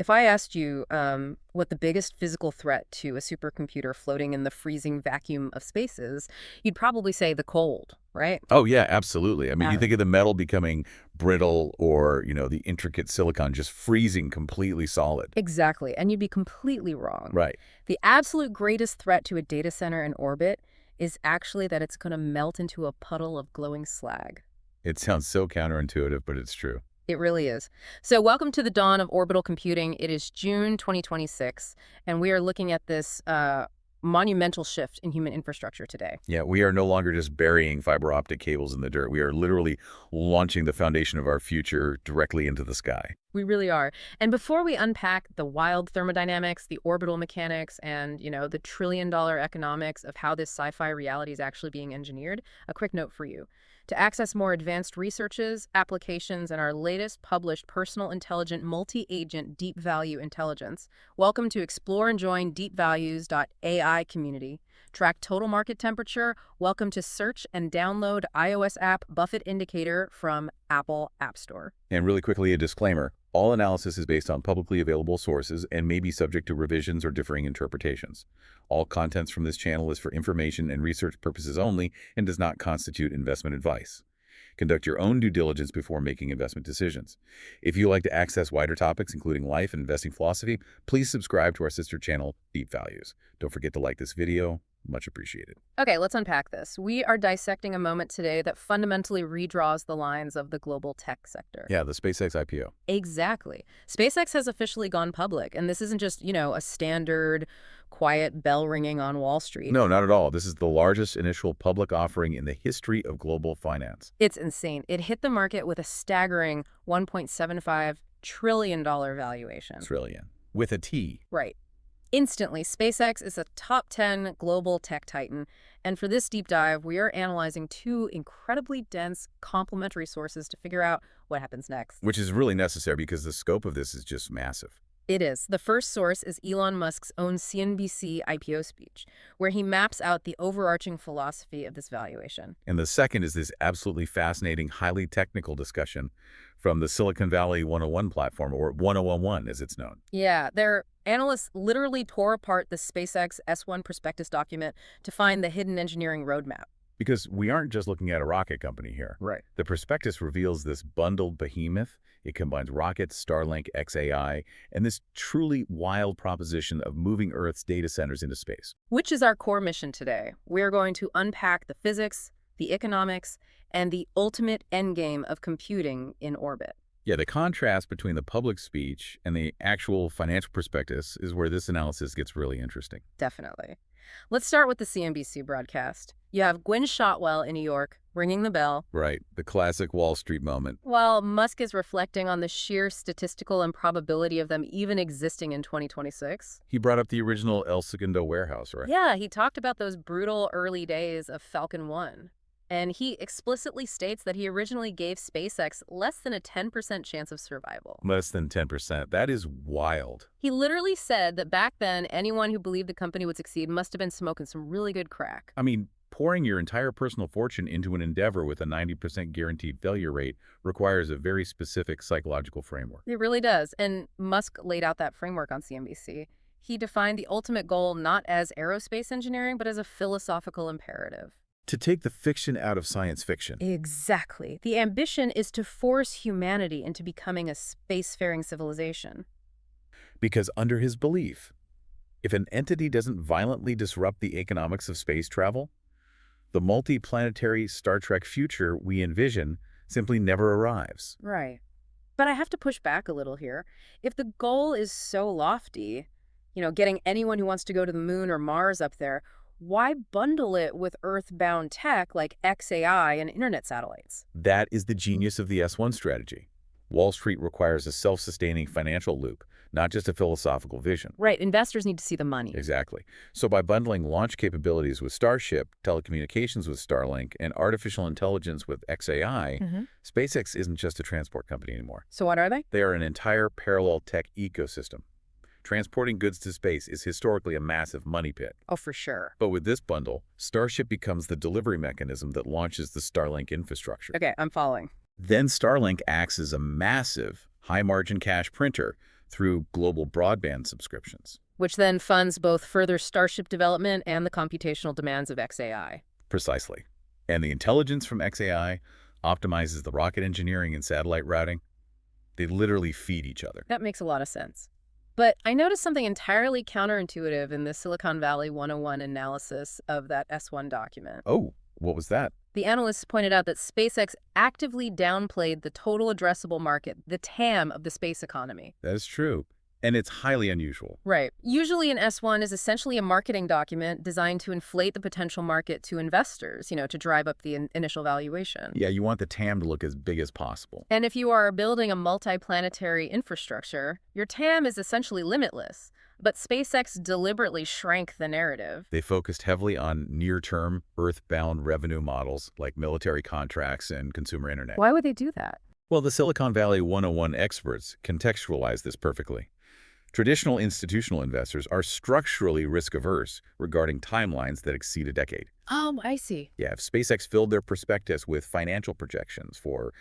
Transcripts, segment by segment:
If I asked you what the biggest physical threat to a supercomputer floating in the freezing vacuum of space is, you'd probably say the cold, right? Oh, yeah, absolutely. I mean, you Yeah. think of the metal becoming brittle or, the intricate silicon just freezing completely solid. Exactly, and you'd be completely wrong. Right. The absolute greatest threat to a data center in orbit is actually that it's going to melt into a puddle of glowing slag. It sounds so counterintuitive, but it's true. It really is. So welcome to the dawn of orbital computing. It is June 2026, and we are looking at this monumental shift in human infrastructure today. Yeah, we are no longer just burying fiber optic cables in the dirt. We are literally launching the foundation of our future directly into the sky. We really are. And before we unpack the wild thermodynamics, the orbital mechanics, and, the trillion-dollar economics of how this sci-fi reality is actually being engineered, a quick note for you. To access more advanced researches, applications, and our latest published personal intelligent multi-agent deep value intelligence, welcome to Explore and Join deepvalues.ai community. Track total market temperature, welcome to search and download iOS app Buffett Indicator from Apple App Store. And really quickly, a disclaimer. All analysis is based on publicly available sources and may be subject to revisions or differing interpretations. All contents from this channel is for information and research purposes only and does not constitute investment advice. Conduct your own due diligence before making investment decisions. If you'd like to access wider topics, including life and investing philosophy, please subscribe to our sister channel, Deep Values. Don't forget to like this video. Much appreciated. Okay, let's unpack this. We are dissecting a moment today that fundamentally redraws the lines of the global tech sector. Yeah, the SpaceX IPO. Exactly. SpaceX has officially gone public, and this isn't just, a standard quiet bell ringing on Wall Street. No, not at all. This is the largest initial public offering in the history of global finance. It's insane. It hit the market with a staggering $1.75 trillion valuation. Trillion. With a T. Right. Instantly, SpaceX is a top 10 global tech titan, and for this deep dive, we are analyzing two incredibly dense complementary sources to figure out what happens next. Which is really necessary because the scope of this is just massive. It is. The first source is Elon Musk's own CNBC IPO speech, where he maps out the overarching philosophy of this valuation. And the second is this absolutely fascinating, highly technical discussion from the Silicon Valley 101 platform, or 1011 as it's known. Yeah, their analysts literally tore apart the SpaceX S1 prospectus document to find the hidden engineering roadmap. Because we aren't just looking at a rocket company here. Right. The prospectus reveals this bundled behemoth. It combines rockets, Starlink, xAI, and this truly wild proposition of moving Earth's data centers into space. Which is our core mission today. We are going to unpack the physics, the economics, and the ultimate endgame of computing in orbit. Yeah, the contrast between the public speech and the actual financial prospectus is where this analysis gets really interesting. Definitely. Let's start with the CNBC broadcast. You have Gwynne Shotwell in New York ringing the bell, Right, the classic Wall Street moment. while Musk is reflecting on the sheer statistical improbability of them even existing in 2026. He brought up the original El Segundo warehouse, right? Yeah, he talked about those brutal early days of Falcon 1. And he explicitly states that he originally gave SpaceX less than a 10% chance of survival. Less than 10%. That is wild. He literally said that back then, anyone who believed the company would succeed must have been smoking some really good crack. I mean, pouring your entire personal fortune into an endeavor with a 90% guaranteed failure rate requires a very specific psychological framework. It really does. And Musk laid out that framework on CNBC. He defined the ultimate goal not as aerospace engineering, but as a philosophical imperative. To take the fiction out of science fiction. Exactly. The ambition is to force humanity into becoming a spacefaring civilization. Because under his belief, if an entity doesn't violently disrupt the economics of space travel, the multi-planetary Star Trek future we envision simply never arrives. Right. But I have to push back a little here. If the goal is so lofty, getting anyone who wants to go to the moon or Mars up there, why bundle it with earthbound tech like xAI and internet satellites? That is the genius of the S1 strategy. Wall Street requires a self-sustaining financial loop, not just a philosophical vision. Right. Investors need to see the money. Exactly. So by bundling launch capabilities with Starship, telecommunications with Starlink, and artificial intelligence with xAI, SpaceX isn't just a transport company anymore. So what are they? They are an entire parallel tech ecosystem. Transporting goods to space is historically a massive money pit. Oh, for sure. But with this bundle, Starship becomes the delivery mechanism that launches the Starlink infrastructure. Okay, I'm following. Then Starlink acts as a massive, high-margin cash printer through global broadband subscriptions. Which then funds both further Starship development and the computational demands of XAI. Precisely. And the intelligence from XAI optimizes the rocket engineering and satellite routing. They literally feed each other. That makes a lot of sense. But I noticed something entirely counterintuitive in the Silicon Valley 101 analysis of that S1 document. Oh, what was that? The analysts pointed out that SpaceX actively downplayed the total addressable market, the TAM of the space economy. That is true. And it's highly unusual. Right. Usually an S1 is essentially a marketing document designed to inflate the potential market to investors, to drive up the initial valuation. Yeah, you want the TAM to look as big as possible. And if you are building a multiplanetary infrastructure, your TAM is essentially limitless. But SpaceX deliberately shrank the narrative. They focused heavily on near-term, Earth-bound revenue models like military contracts and consumer internet. Why would they do that? Well, the Silicon Valley 101 experts contextualize this perfectly. Traditional institutional investors are structurally risk-averse regarding timelines that exceed a decade. I see. Yeah, if SpaceX filled their prospectus with financial projections for,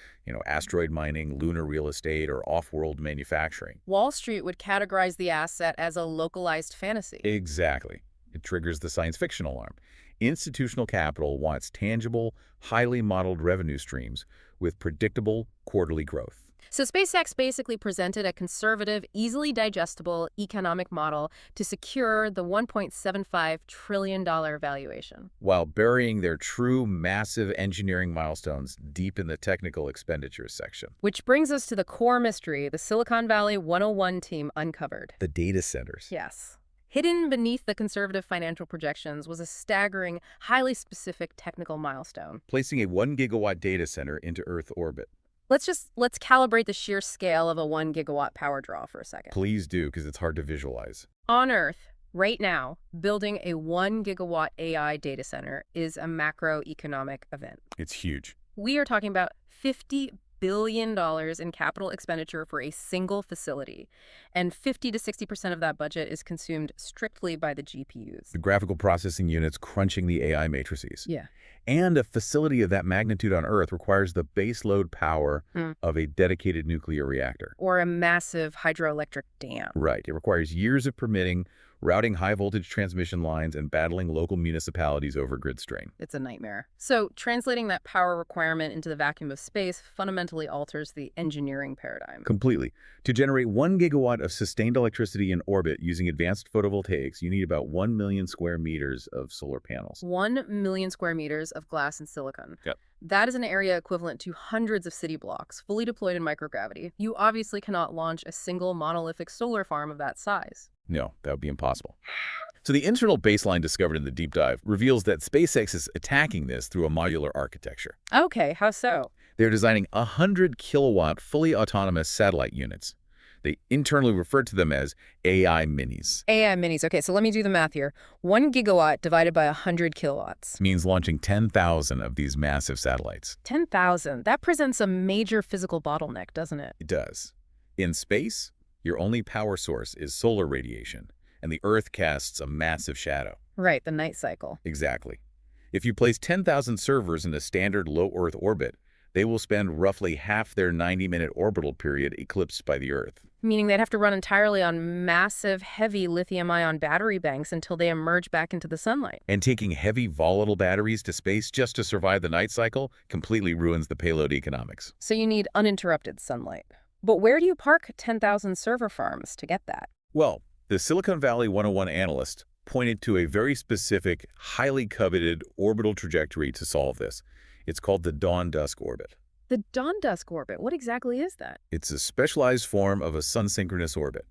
asteroid mining, lunar real estate, or off-world manufacturing. Wall Street would categorize the asset as a localized fantasy. Exactly. It triggers the science fiction alarm. Institutional capital wants tangible, highly modeled revenue streams with predictable quarterly growth. So SpaceX basically presented a conservative, easily digestible economic model to secure the $1.75 trillion valuation. While burying their true massive engineering milestones deep in the technical expenditures section. Which brings us to the core mystery the Silicon Valley 101 team uncovered. The data centers. Yes. Hidden beneath the conservative financial projections was a staggering, highly specific technical milestone. Placing a 1-gigawatt data center into Earth orbit. Let's calibrate the sheer scale of a 1-gigawatt power draw for a second. Please do, because it's hard to visualize. On Earth, right now, building a 1-gigawatt AI data center is a macroeconomic event. It's huge. We are talking about $50 billion in capital expenditure for a single facility, and 50 to 60% of that budget is consumed strictly by the GPUs. The graphical processing units crunching the AI matrices. Yeah. And a facility of that magnitude on Earth requires the base load power of a dedicated nuclear reactor. Or a massive hydroelectric dam. Right. It requires years of permitting, routing high-voltage transmission lines, and battling local municipalities over grid strain. It's a nightmare. So translating that power requirement into the vacuum of space fundamentally alters the engineering paradigm. Completely. To generate 1 gigawatt of sustained electricity in orbit using advanced photovoltaics, you need about 1 million square meters of solar panels. 1 million square meters of glass and silicon. Yep. That is an area equivalent to hundreds of city blocks, fully deployed in microgravity. You obviously cannot launch a single monolithic solar farm of that size. No, that would be impossible. So the internal baseline discovered in the deep dive reveals that SpaceX is attacking this through a modular architecture. Okay, how so? They're designing 100-kilowatt fully autonomous satellite units. They internally refer to them as AI minis. AI minis. Okay, so let me do the math here. 1 gigawatt divided by 100 kilowatts. Means launching 10,000 of these massive satellites. 10,000. That presents a major physical bottleneck, doesn't it? It does. In space, your only power source is solar radiation, and the Earth casts a massive shadow. Right, the night cycle. Exactly. If you place 10,000 servers in a standard low Earth orbit, they will spend roughly half their 90-minute orbital period eclipsed by the Earth. Meaning they'd have to run entirely on massive, heavy lithium-ion battery banks until they emerge back into the sunlight. And taking heavy, volatile batteries to space just to survive the night cycle completely ruins the payload economics. So you need uninterrupted sunlight. But where do you park 10,000 server farms to get that? Well, the Silicon Valley 101 analyst pointed to a very specific, highly coveted orbital trajectory to solve this. It's called the dawn-dusk orbit. The dawn-dusk orbit, what exactly is that? It's a specialized form of a sun-synchronous orbit.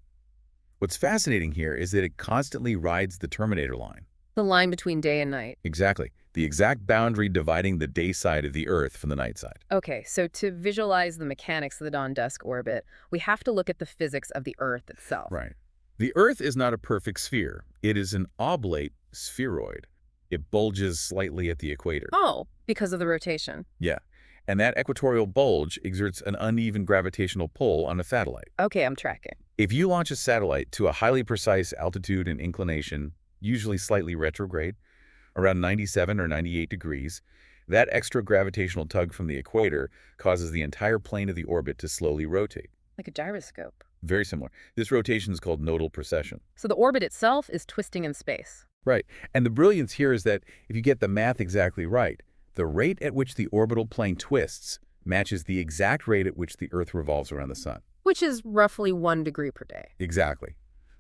What's fascinating here is that it constantly rides the terminator line. The line between day and night. Exactly. The exact boundary dividing the day side of the Earth from the night side. Okay, so to visualize the mechanics of the dawn-dusk orbit, we have to look at the physics of the Earth itself. Right. The Earth is not a perfect sphere. It is an oblate spheroid. It bulges slightly at the equator. Oh, because of the rotation. Yeah. And that equatorial bulge exerts an uneven gravitational pull on a satellite. Okay, I'm tracking. If you launch a satellite to a highly precise altitude and inclination, usually slightly retrograde, around 97 or 98 degrees, that extra gravitational tug from the equator causes the entire plane of the orbit to slowly rotate. Like a gyroscope. Very similar. This rotation is called nodal precession. So the orbit itself is twisting in space. Right. And the brilliance here is that if you get the math exactly right, the rate at which the orbital plane twists matches the exact rate at which the Earth revolves around the sun. Which is roughly 1 degree per day. Exactly.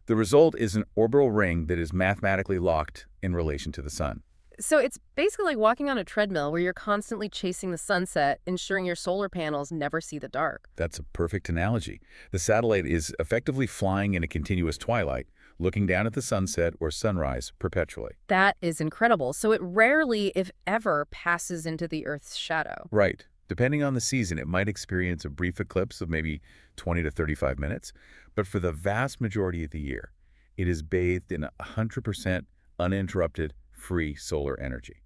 The result is an orbital ring that is mathematically locked in relation to the sun. So it's basically like walking on a treadmill where you're constantly chasing the sunset, ensuring your solar panels never see the dark. That's a perfect analogy. The satellite is effectively flying in a continuous twilight, looking down at the sunset or sunrise perpetually. That is incredible. So it rarely, if ever, passes into the Earth's shadow. Right. Depending on the season, it might experience a brief eclipse of maybe 20 to 35 minutes, but for the vast majority of the year, it is bathed in 100% uninterrupted, free solar energy.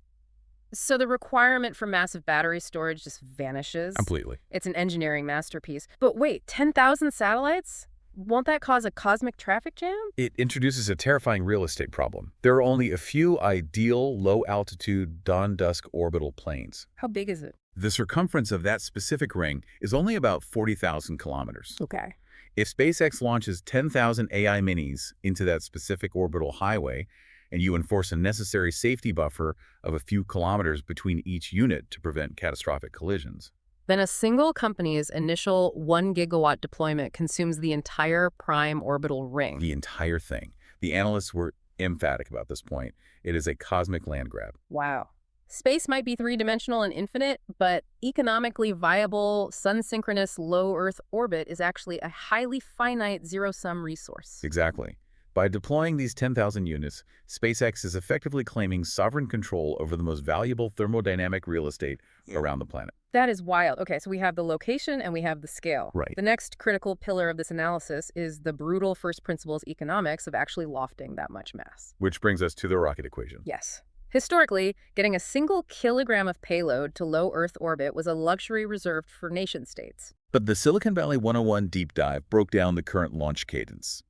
So the requirement for massive battery storage just vanishes. Completely. It's an engineering masterpiece. But wait, 10,000 satellites? Won't that cause a cosmic traffic jam? It introduces a terrifying real estate problem. There are only a few ideal low-altitude dawn-dusk orbital planes. How big is it? The circumference of that specific ring is only about 40,000 kilometers. Okay. If SpaceX launches 10,000 AI minis into that specific orbital highway, and you enforce a necessary safety buffer of a few kilometers between each unit to prevent catastrophic collisions, Then a single company's initial 1 gigawatt deployment consumes the entire prime orbital ring. the entire thing. The analysts were emphatic about this point. It is a cosmic land grab. Wow. Space might be three-dimensional and infinite, but economically viable, sun-synchronous low Earth orbit is actually a highly finite zero-sum resource. Exactly. By deploying these 10,000 units, SpaceX is effectively claiming sovereign control over the most valuable thermodynamic real estate around the planet. That is wild. Okay, so we have the location and we have the scale. Right. The next critical pillar of this analysis is the brutal first principles economics of actually lofting that much mass. Which brings us to the rocket equation. Yes. Historically, getting a single kilogram of payload to low Earth orbit was a luxury reserved for nation-states. But the Silicon Valley 101 deep dive broke down the current launch cadence.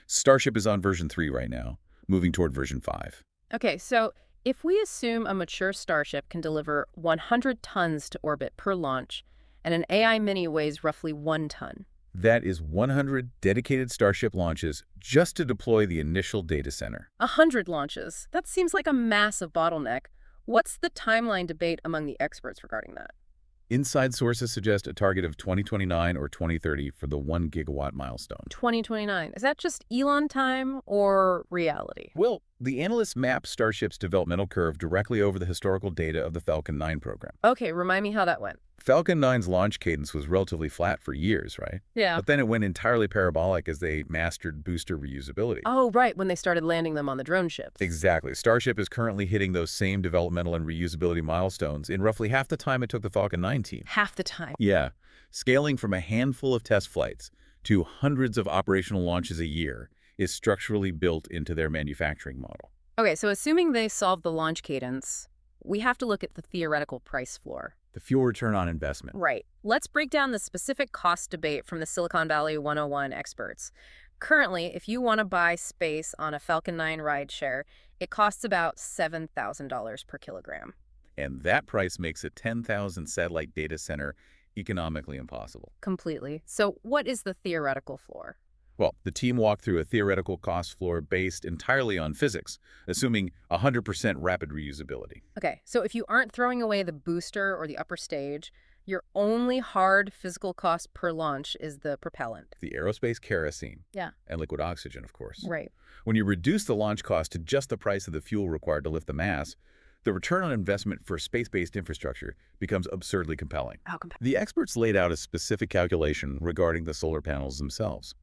Starship is on version 3 right now, moving toward version 5. Okay, so if we assume a mature Starship can deliver 100 tons to orbit per launch, and an AI Mini weighs roughly 1 ton. That is 100 dedicated Starship launches just to deploy the initial data center. 100 launches. That seems like a massive bottleneck. What's the timeline debate among the experts regarding that? Inside sources suggest a target of 2029 or 2030 for the 1 gigawatt milestone. 2029. Is that just Elon time or reality? Well, the analysts map Starship's developmental curve directly over the historical data of the Falcon 9 program. Okay, remind me how that went. Falcon 9's launch cadence was relatively flat for years, right? Yeah. But then it went entirely parabolic as they mastered booster reusability. Oh, right, when they started landing them on the drone ships. Exactly. Starship is currently hitting those same developmental and reusability milestones in roughly half the time it took the Falcon 9 team. Half the time. Yeah. Scaling from a handful of test flights to hundreds of operational launches a year is structurally built into their manufacturing model. Okay, so assuming they solve the launch cadence, we have to look at the theoretical price floor. The fuel return on investment. Right. Let's break down the specific cost debate from the Silicon Valley 101 experts. Currently, if you want to buy space on a Falcon 9 rideshare, it costs about $7,000 per kilogram. And that price makes a 10,000 satellite data center economically impossible. Completely. So what is the theoretical floor? Well, the team walked through a theoretical cost floor based entirely on physics, assuming 100% rapid reusability. Okay, so if you aren't throwing away the booster or the upper stage, your only hard physical cost per launch is the propellant. The aerospace kerosene. Yeah. And liquid oxygen, of course. Right. When you reduce the launch cost to just the price of the fuel required to lift the mass, the return on investment for space-based infrastructure becomes absurdly compelling. How compelling? The experts laid out a specific calculation regarding the solar panels themselves.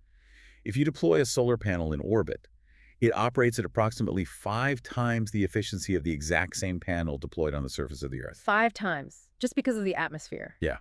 If you deploy a solar panel in orbit, it operates at approximately 5 times the efficiency of the exact same panel deployed on the surface of the Earth. 5 times, just because of the atmosphere. Yeah.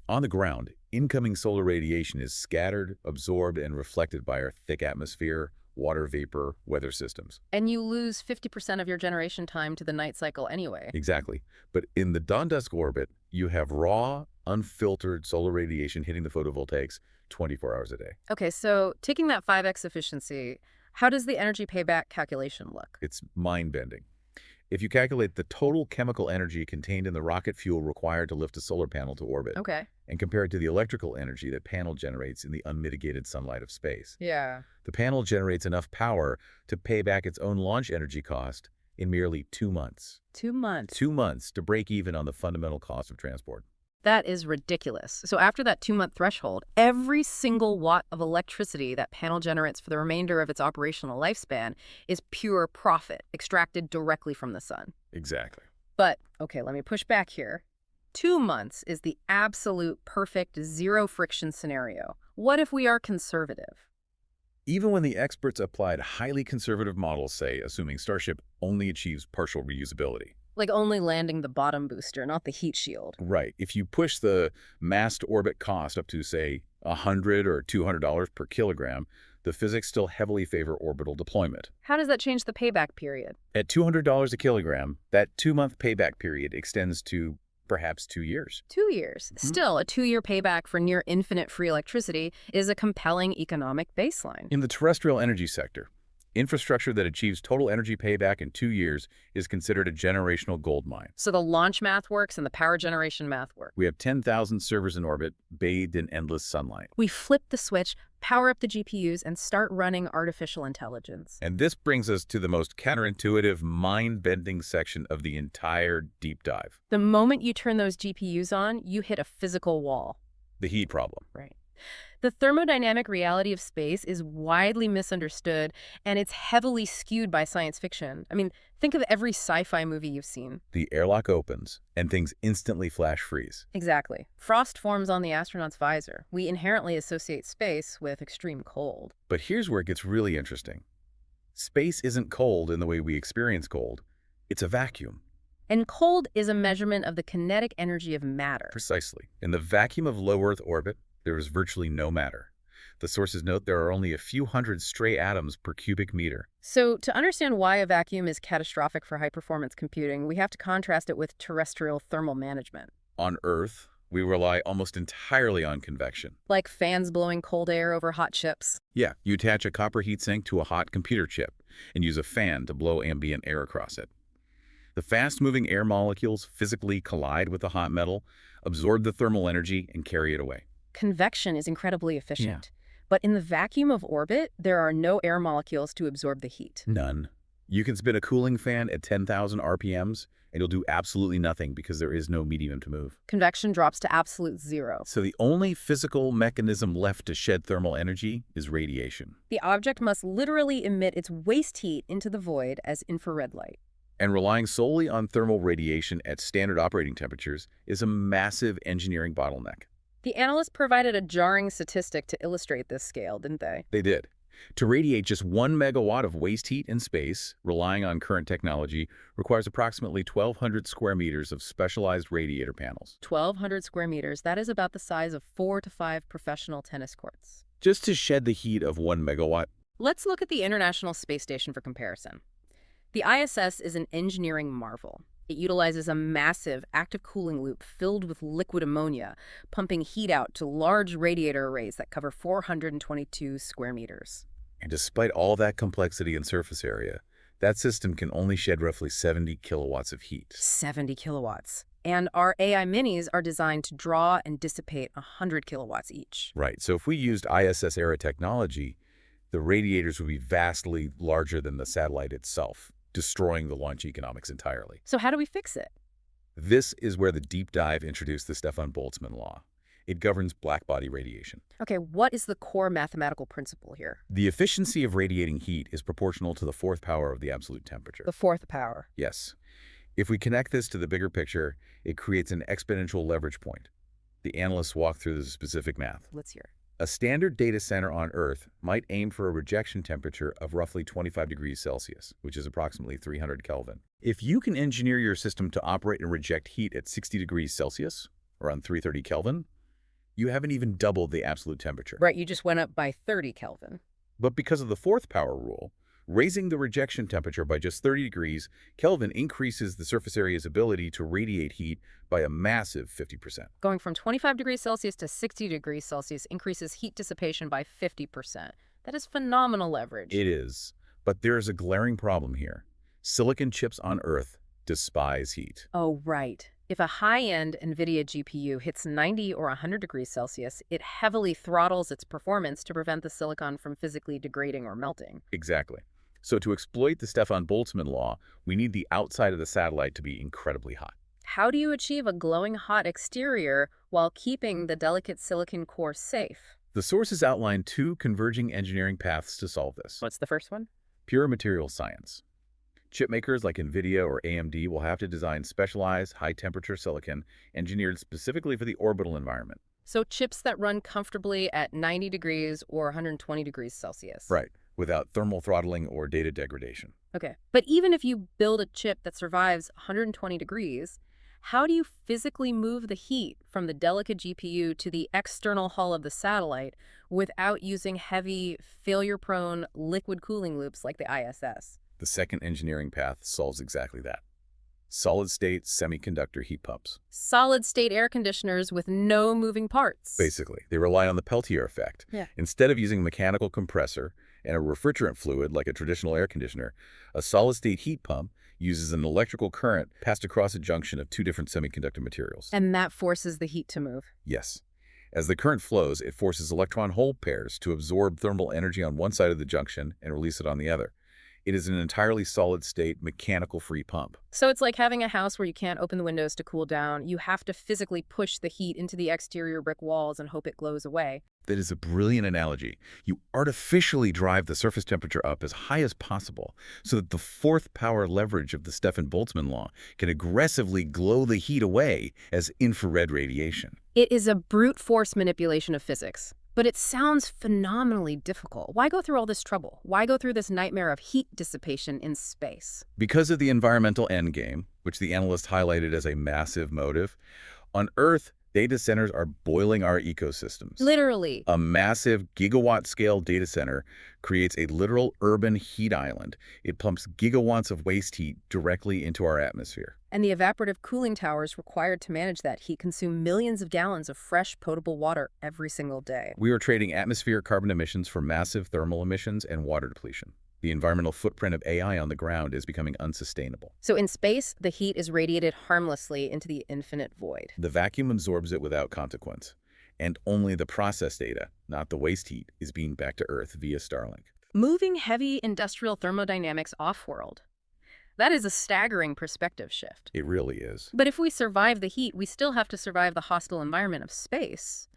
On the ground, incoming solar radiation is scattered, absorbed, and reflected by our thick atmosphere, water vapor, weather systems. And you lose 50% of your generation time to the night cycle anyway. Exactly. But in the dawn-dusk orbit, you have raw, unfiltered solar radiation hitting the photovoltaics 24 hours a day. Okay, so taking that 5x efficiency, how does the energy payback calculation look? It's mind-bending. If you calculate the total chemical energy contained in the rocket fuel required to lift a solar panel to orbit Okay. and compare it to the electrical energy that panel generates in the unmitigated sunlight of space, Yeah. the panel generates enough power to pay back its own launch energy cost in merely 2 months. 2 months. 2 months to break even on the fundamental cost of transport. That is ridiculous. So after that 2-month threshold, every single watt of electricity that panel generates for the remainder of its operational lifespan is pure profit extracted directly from the sun. Exactly. But, okay, let me push back here. 2 months is the absolute perfect zero friction scenario. What if we are conservative? Even when the experts applied highly conservative models, say, assuming Starship only achieves partial reusability. Like only landing the bottom booster, not the heat shield. Right. If you push the mass to orbit cost up to, say, $100 or $200 per kilogram, the physics still heavily favor orbital deployment. How does that change the payback period? At $200 a kilogram, that 2-month payback period extends to perhaps 2 years. 2 years. Still, a 2-year payback for near infinite free electricity is a compelling economic baseline. In the terrestrial energy sector, infrastructure that achieves total energy payback in 2 years is considered a generational gold mine. So the launch math works and the power generation math works. We have 10,000 servers in orbit, bathed in endless sunlight. We flip the switch, power up the GPUs, and start running artificial intelligence. And this brings us to the most counterintuitive, mind-bending section of the entire deep dive. The moment you turn those GPUs on, you hit a physical wall. The heat problem. Right. The thermodynamic reality of space is widely misunderstood, and it's heavily skewed by science fiction. I mean, think of every sci-fi movie you've seen. The airlock opens, and things instantly flash freeze. Exactly. Frost forms on the astronaut's visor. We inherently associate space with extreme cold. But here's where it gets really interesting. Space isn't cold in the way we experience cold. It's a vacuum. And cold is a measurement of the kinetic energy of matter. Precisely. In the vacuum of low Earth orbit, there is virtually no matter. The sources note there are only a few hundred stray atoms per cubic meter. So to understand why a vacuum is catastrophic for high-performance computing, we have to contrast it with terrestrial thermal management. On Earth, we rely almost entirely on convection. Like fans blowing cold air over hot chips. Yeah, you attach a copper heatsink to a hot computer chip and use a fan to blow ambient air across it. The fast-moving air molecules physically collide with the hot metal, absorb the thermal energy, and carry it away. Convection is incredibly efficient. But in the vacuum of orbit, there are no air molecules to absorb the heat. None. You can spin a cooling fan at 10,000 RPMs, and you'll do absolutely nothing because there is no medium to move. Convection drops to absolute zero. So the only physical mechanism left to shed thermal energy is radiation. The object must literally emit its waste heat into the void as infrared light. And relying solely on thermal radiation at standard operating temperatures is a massive engineering bottleneck. The analysts provided a jarring statistic to illustrate this scale, didn't they? They did. To radiate just 1 megawatt of waste heat in space, relying on current technology, requires approximately 1,200 square meters of specialized radiator panels. 1,200 square meters, that is about the size of 4 to 5 professional tennis courts. Just to shed the heat of 1 megawatt. Let's look at the International Space Station for comparison. The ISS is an engineering marvel. It utilizes a massive active cooling loop filled with liquid ammonia, pumping heat out to large radiator arrays that cover 422 square meters. And despite all that complexity and surface area, that system can only shed roughly 70 kilowatts of heat. 70 kilowatts. And our AI minis are designed to draw and dissipate 100 kilowatts each. Right, so if we used ISS-era technology, the radiators would be vastly larger than the satellite itself, destroying the launch economics entirely. So how do we fix it? This is where the deep dive introduced the Stefan Boltzmann law. It governs blackbody radiation. Okay, what is the core mathematical principle here? The efficiency of radiating heat is proportional to the fourth power of the absolute temperature. The fourth power. Yes. If we connect this to the bigger picture, it creates an exponential leverage point. The analysts walk through the specific math. Let's hear it. A standard data center on Earth might aim for a rejection temperature of roughly 25 degrees Celsius, which is approximately 300 Kelvin. If you can engineer your system to operate and reject heat at 60 degrees Celsius, around 330 Kelvin, you haven't even doubled the absolute temperature. Right, you just went up by 30 Kelvin. But because of the fourth power rule, raising the rejection temperature by just 30 degrees Kelvin increases the surface area's ability to radiate heat by a massive 50%. Going from 25 degrees Celsius to 60 degrees Celsius increases heat dissipation by 50%. That is phenomenal leverage. It is. But there is a glaring problem here. Silicon chips on Earth despise heat. Oh, right. If a high-end NVIDIA GPU hits 90 or 100 degrees Celsius, it heavily throttles its performance to prevent the silicon from physically degrading or melting. Exactly. So to exploit the Stefan-Boltzmann law, we need the outside of the satellite to be incredibly hot. How do you achieve a glowing hot exterior while keeping the delicate silicon core safe? The sources outline two converging engineering paths to solve this. What's the first one? Pure material science. Chip makers like NVIDIA or AMD will have to design specialized, high-temperature silicon engineered specifically for the orbital environment. So chips that run comfortably at 90 degrees or 120 degrees Celsius. Right, without thermal throttling or data degradation. Okay. But even if you build a chip that survives 120 degrees, how do you physically move the heat from the delicate GPU to the external hull of the satellite without using heavy, failure-prone liquid cooling loops like the ISS? The second engineering path solves exactly that. Solid-state semiconductor heat pumps. Solid-state air conditioners with no moving parts. Basically, they rely on the Peltier effect. Yeah. Instead of using a mechanical compressor and a refrigerant fluid like a traditional air conditioner, a solid-state heat pump uses an electrical current passed across a junction of two different semiconductor materials. And that forces the heat to move. Yes. As the current flows, it forces electron-hole pairs to absorb thermal energy on one side of the junction and release it on the other. It is an entirely solid-state, mechanical-free pump. So it's like having a house where you can't open the windows to cool down. You have to physically push the heat into the exterior brick walls and hope it glows away. That is a brilliant analogy. You artificially drive the surface temperature up as high as possible so that the fourth power leverage of the Stefan-Boltzmann law can aggressively glow the heat away as infrared radiation. It is a brute force manipulation of physics. But it sounds phenomenally difficult. Why go through all this trouble? Why go through this nightmare of heat dissipation in space? Because of the environmental endgame, which the analyst highlighted as a massive motive, on Earth, data centers are boiling our ecosystems. Literally. A massive gigawatt-scale data center creates a literal urban heat island. It pumps gigawatts of waste heat directly into our atmosphere. And the evaporative cooling towers required to manage that heat consume millions of gallons of fresh, potable water every single day. We are trading atmospheric carbon emissions for massive thermal emissions and water depletion. The environmental footprint of AI on the ground is becoming unsustainable. So in space, the heat is radiated harmlessly into the infinite void. The vacuum absorbs it without consequence. And only the process data, not the waste heat, is being back to Earth via Starlink. Moving heavy industrial thermodynamics off-world. That is a staggering perspective shift. It really is. But if we survive the heat, we still have to survive the hostile environment of space.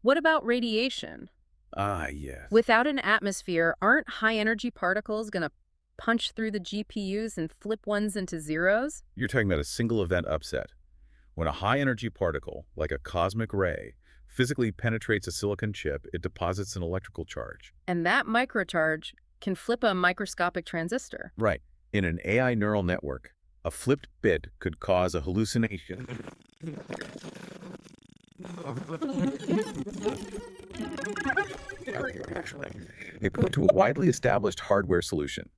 What about radiation? Ah, yes. Without an atmosphere, aren't high-energy particles going to punch through the GPUs and flip ones into zeros? You're talking about a single event upset. When a high-energy particle, like a cosmic ray, physically penetrates a silicon chip, it deposits an electrical charge. And that microcharge can flip a microscopic transistor. Right. In an AI neural network, a flipped bit could cause a hallucination. It put to a widely established hardware solution,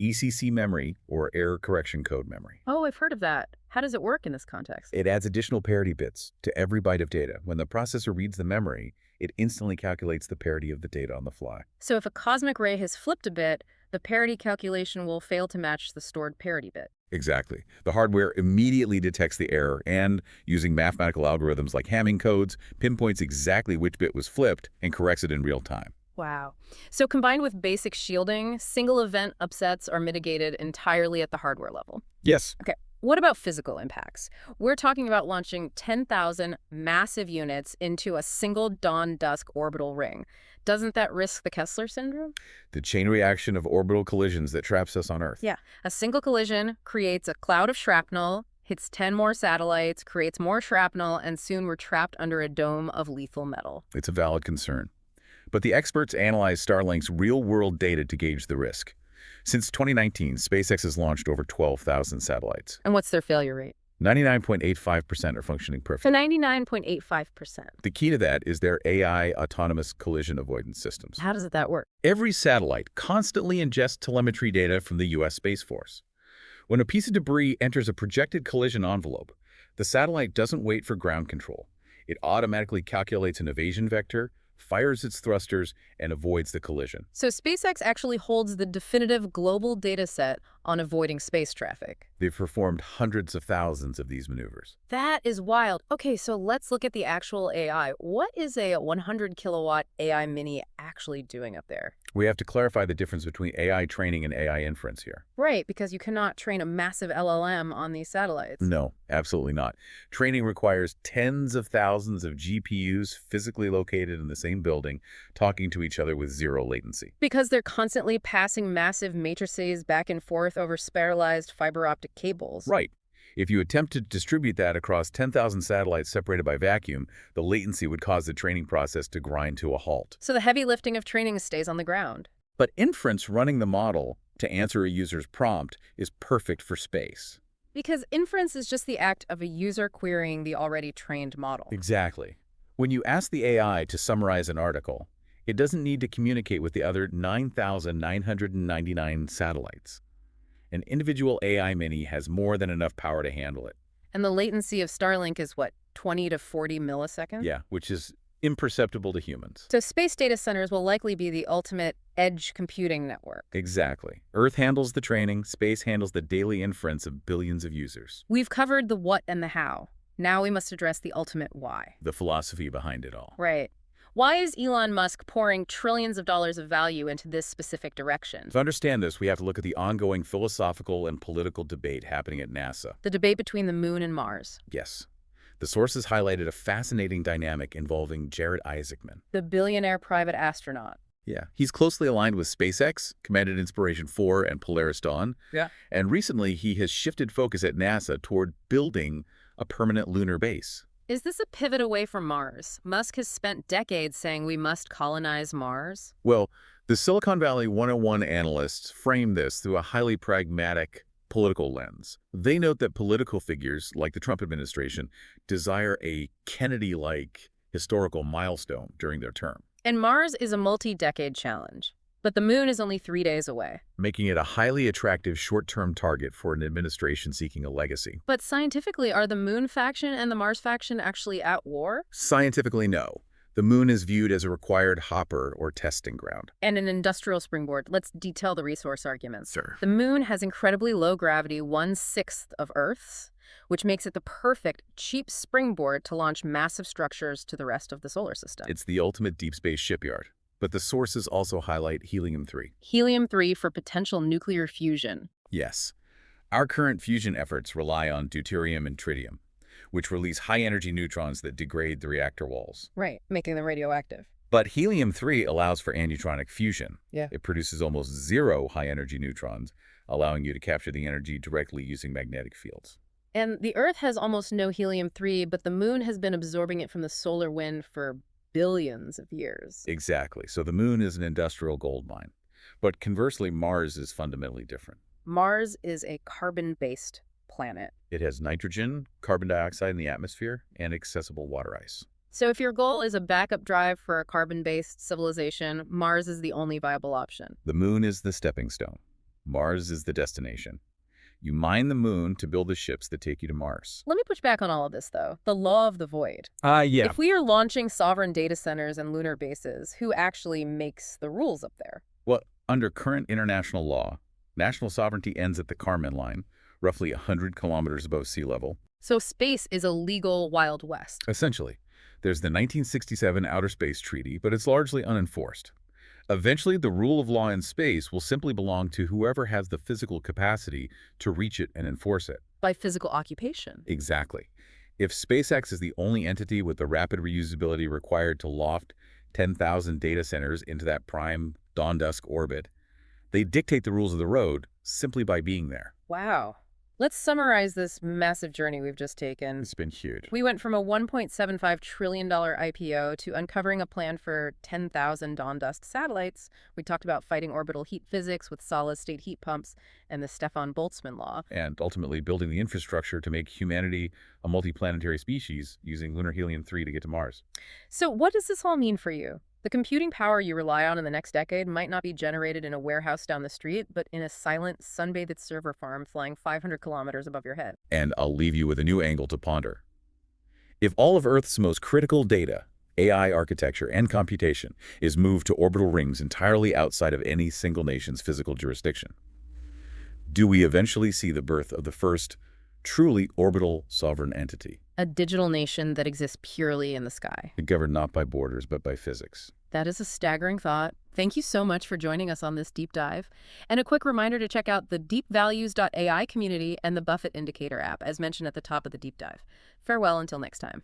ECC memory, or error correction code memory. Oh, I've heard of that. How does it work in this context? It adds additional parity bits to every byte of data. When the processor reads the memory, it instantly calculates the parity of the data on the fly. So if a cosmic ray has flipped a bit, the parity calculation will fail to match the stored parity bit. Exactly. The hardware immediately detects the error and, using mathematical algorithms like Hamming codes, pinpoints exactly which bit was flipped and corrects it in real time. Wow. So combined with basic shielding, single event upsets are mitigated entirely at the hardware level. Yes. Okay. What about physical impacts? We're talking about launching 10,000 massive units into a single dawn-dusk orbital ring. Doesn't that risk the Kessler syndrome? The chain reaction of orbital collisions that traps us on Earth. Yeah. A single collision creates a cloud of shrapnel, hits 10 more satellites, creates more shrapnel, and soon we're trapped under a dome of lethal metal. It's a valid concern. But the experts analyzed Starlink's real-world data to gauge the risk. Since 2019, SpaceX has launched over 12,000 satellites. And what's their failure rate? 99.85% are functioning So perfectly. 99.85%. The key to that is their AI autonomous collision avoidance systems. How does that work? Every satellite constantly ingests telemetry data from the U.S. Space Force. When a piece of debris enters a projected collision envelope, the satellite doesn't wait for ground control. It automatically calculates an evasion vector, fires its thrusters, and avoids the collision. So SpaceX actually holds the definitive global data set on avoiding space traffic. They've performed hundreds of thousands of these maneuvers. That is wild. Okay, so let's look at the actual AI. What is a 100 kilowatt AI mini actually doing up there? We have to clarify the difference between AI training and AI inference here. Right, because you cannot train a massive LLM on these satellites. No, absolutely not. Training requires tens of thousands of GPUs physically located in the same building, talking to each other with zero latency. Because they're constantly passing massive matrices back and forth over spiralized fiber optic cables. Right. If you attempt to distribute that across 10,000 satellites separated by vacuum, the latency would cause the training process to grind to a halt. So the heavy lifting of training stays on the ground. But inference, running the model to answer a user's prompt, is perfect for space. Because inference is just the act of a user querying the already trained model. Exactly. When you ask the AI to summarize an article, it doesn't need to communicate with the other 9,999 satellites. An individual AI mini has more than enough power to handle it. And the latency of Starlink is what, 20 to 40 milliseconds? Yeah, which is imperceptible to humans. So space data centers will likely be the ultimate edge computing network. Exactly. Earth handles the training, space handles the daily inference of billions of users. We've covered the what and the how. Now we must address the ultimate why. The philosophy behind it all. Right. Why is Elon Musk pouring trillions of dollars of value into this specific direction? To understand this, we have to look at the ongoing philosophical and political debate happening at NASA. The debate between the moon and Mars. Yes. The sources highlighted a fascinating dynamic involving Jared Isaacman. The billionaire private astronaut. Yeah, he's closely aligned with SpaceX, Commanded Inspiration 4, and Polaris Dawn. Yeah. And recently, he has shifted focus at NASA toward building a permanent lunar base. Is this a pivot away from Mars? Musk has spent decades saying we must colonize Mars. Well, the Silicon Valley 101 analysts frame this through a highly pragmatic political lens. They note that political figures, like the Trump administration, desire a Kennedy-like historical milestone during their term, And Mars is a multi-decade challenge. But the moon is only 3 days away. making it a highly attractive short-term target for an administration seeking a legacy. But scientifically, are the moon faction and the Mars faction actually at war? Scientifically, no. The moon is viewed as a required hopper or testing ground. And an industrial springboard. Let's detail the resource arguments. Sir. The moon has incredibly low gravity, 1/6 of Earth's, which makes it the perfect, cheap springboard to launch massive structures to the rest of the solar system. It's the ultimate deep space shipyard. But the sources also highlight helium-3. Helium-3 for potential nuclear fusion. Yes. Our current fusion efforts rely on deuterium and tritium, which release high-energy neutrons that degrade the reactor walls. Right, making them radioactive. But helium-3 allows for aneutron fusion. Yeah. It produces almost zero high-energy neutrons, allowing you to capture the energy directly using magnetic fields. And the Earth has almost no helium-3, but the moon has been absorbing it from the solar wind for billions of years. Exactly. So the moon is an industrial gold mine. But conversely, Mars is fundamentally different. Mars is a carbon-based planet. It has nitrogen, carbon dioxide in the atmosphere, and accessible water ice. So if your goal is a backup drive for a carbon-based civilization, Mars is the only viable option. The moon is the stepping stone. Mars is the destination. You mine the moon to build the ships that take you to Mars. Let me push back on all of this, though. The law of the void. Yeah. If we are launching sovereign data centers and lunar bases, who actually makes the rules up there? Well, under current international law, national sovereignty ends at the Kármán line, roughly 100 kilometers above sea level. So space is a legal Wild West. Essentially, there's the 1967 Outer Space Treaty, but it's largely unenforced. Eventually, the rule of law in space will simply belong to whoever has the physical capacity to reach it and enforce it. By physical occupation. Exactly. If SpaceX is the only entity with the rapid reusability required to loft 10,000 data centers into that prime dawn-dusk orbit, they dictate the rules of the road simply by being there. Wow. Let's summarize this massive journey we've just taken. It's been huge. We went from a $1.75 trillion IPO to uncovering a plan for 10,000 dawn-dusk satellites. We talked about fighting orbital heat physics with solid-state heat pumps and the Stefan Boltzmann law. And ultimately building the infrastructure to make humanity a multiplanetary species using lunar helium-3 to get to Mars. So what does this all mean for you? The computing power you rely on in the next decade might not be generated in a warehouse down the street, but in a silent, sunbathed server farm flying 500 kilometers above your head. And I'll leave you with a new angle to ponder. If all of Earth's most critical data, AI architecture, and computation is moved to orbital rings entirely outside of any single nation's physical jurisdiction, Do we eventually see the birth of the first truly orbital sovereign entity, A digital nation that exists purely in the sky. governed not by borders but by physics? That is a staggering thought. Thank you so much for joining us on this deep dive. And a quick reminder to check out the deepvalues.ai community and the Buffett Indicator app, as mentioned at the top of the deep dive. Farewell until next time.